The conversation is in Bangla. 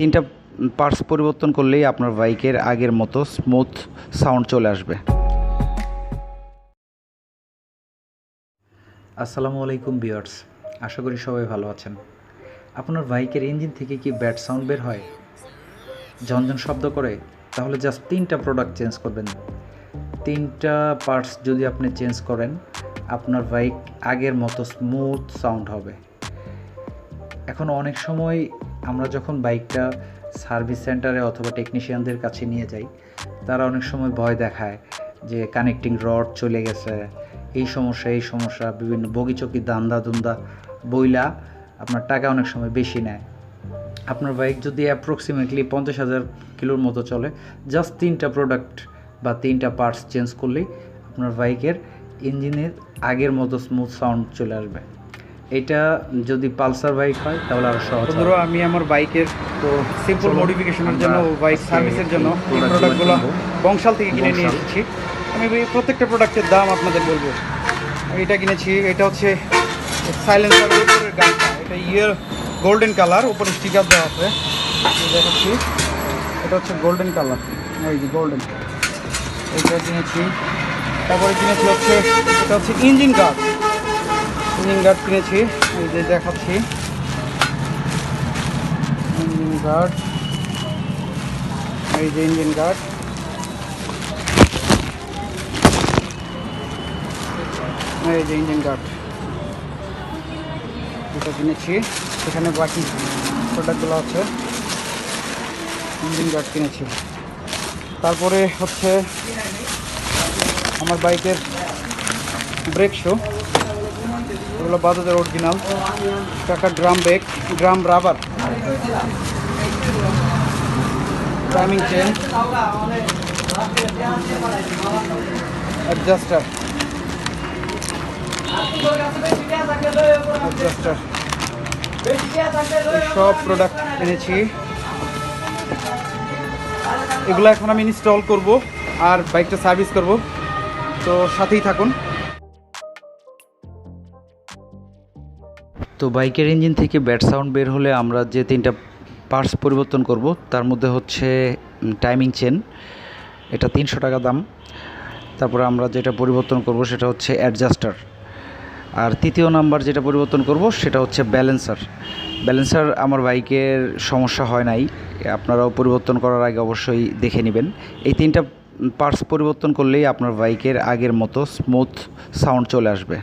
তিনটা পার্টস পরিবর্তন করলেই আপনার বাইকের আগের মতো স্মুথ সাউন্ড চলে আসবে। আসসালামু আলাইকুম ভিউয়ার্স, আশা করি সবাই ভালো আছেন। আপনার বাইকের ইঞ্জিন থেকে কি ব্যাড সাউন্ড বের হয়, ঝনঝন শব্দ করে? তাহলে জাস্ট 3টা প্রোডাক্ট চেঞ্জ করবেন। 3টা পার্টস যদি আপনি চেঞ্জ করেন, আপনার বাইক আগের মতো স্মুথ সাউন্ড হবে। এখন অনেক সময় আমরা যখন বাইকটা সার্ভিস সেন্টারে অথবা টেকনিশিয়ানদের কাছে নিয়ে যাই, তারা অনেক সময় ভয় দেখায় যে কানেক্টিং রড চলে গেছে, এই সমস্যা বিভিন্ন বগিচকি দান্দা দুন্দা বইলা আপনার টাকা অনেক সময় বেশি নেয়। আপনার বাইক যদি অ্যাপ্রক্সিমেটলি 50,000 কিলোর মতো চলে, জাস্ট 3টা প্রোডাক্ট বা 3টা পার্টস চেঞ্জ করলেই আপনার বাইকের ইঞ্জিনের আগের মতো স্মুথ সাউন্ড চলে আসবে। এটা যদি পালসার বাইক হয় তাহলে আরও সহজ। বন্ধুরা, আমি আমার বাইকের তো সিম্পল মডিফিকেশনের জন্য, বাইক সার্ভিসের জন্য এই প্রোডাক্টগুলো বংশাল থেকে কিনে নিয়ে এসেছি। আমি প্রত্যেকটা প্রোডাক্টের দাম আপনাদের বলবো। এটা কিনেছি, এটা হচ্ছে সাইলেন্সারের উপরের গানটা, এটা গোল্ডেন কালার, উপরে স্টিকার দেওয়া আছে, দেখাচ্ছি। এটা হচ্ছে গোল্ডেন কালার, এই যে গোল্ডেন, এইটা কিনেছি। তারপরে কিনেছি হচ্ছে, এটা হচ্ছে ইঞ্জিন গার্ড কিনেছি, এই যে দেখাচ্ছি ইঞ্জিন গার্ড, এই যে ইঞ্জিন গার্ড। এই যে ইঞ্জিন গার্ড এটা কিনেছি, এখানে বাকি প্রোডাক্টগুলো আছে। ইঞ্জিন গার্ড কিনেছি। তারপরে হচ্ছে আমার বাইকের ব্রেক শু, এগুলো বাজাজের অরিজিনাল, টাকা drum rubber, timing chain, adjuster, সব প্রোডাক্ট এনেছি। এগুলো এখন আমি ইনস্টল করব আর বাইকটা সার্ভিস করব, তো সাথেই থাকুন। তো বাইকের ইঞ্জিন থেকে ব্যাড সাউন্ড বের হলে আমরা যে 3টা পার্টস পরিবর্তন করব, তার মধ্যে হচ্ছে টাইমিং চেন, এটা 300 টাকা দাম। তারপরে আমরা যেটা পরিবর্তন করব সেটা হচ্ছে অ্যাডজাস্টার। আর তৃতীয় নাম্বার যেটা পরিবর্তন করব সেটা হচ্ছে ব্যালেন্সার আমার বাইকের সমস্যা হয় নাই, আপনারাও পরিবর্তন করার আগে অবশ্যই দেখে নেবেন। এই 3টা পার্টস পরিবর্তন করলেই আপনার বাইকের আগের মতো স্মুথ সাউন্ড চলে আসবে।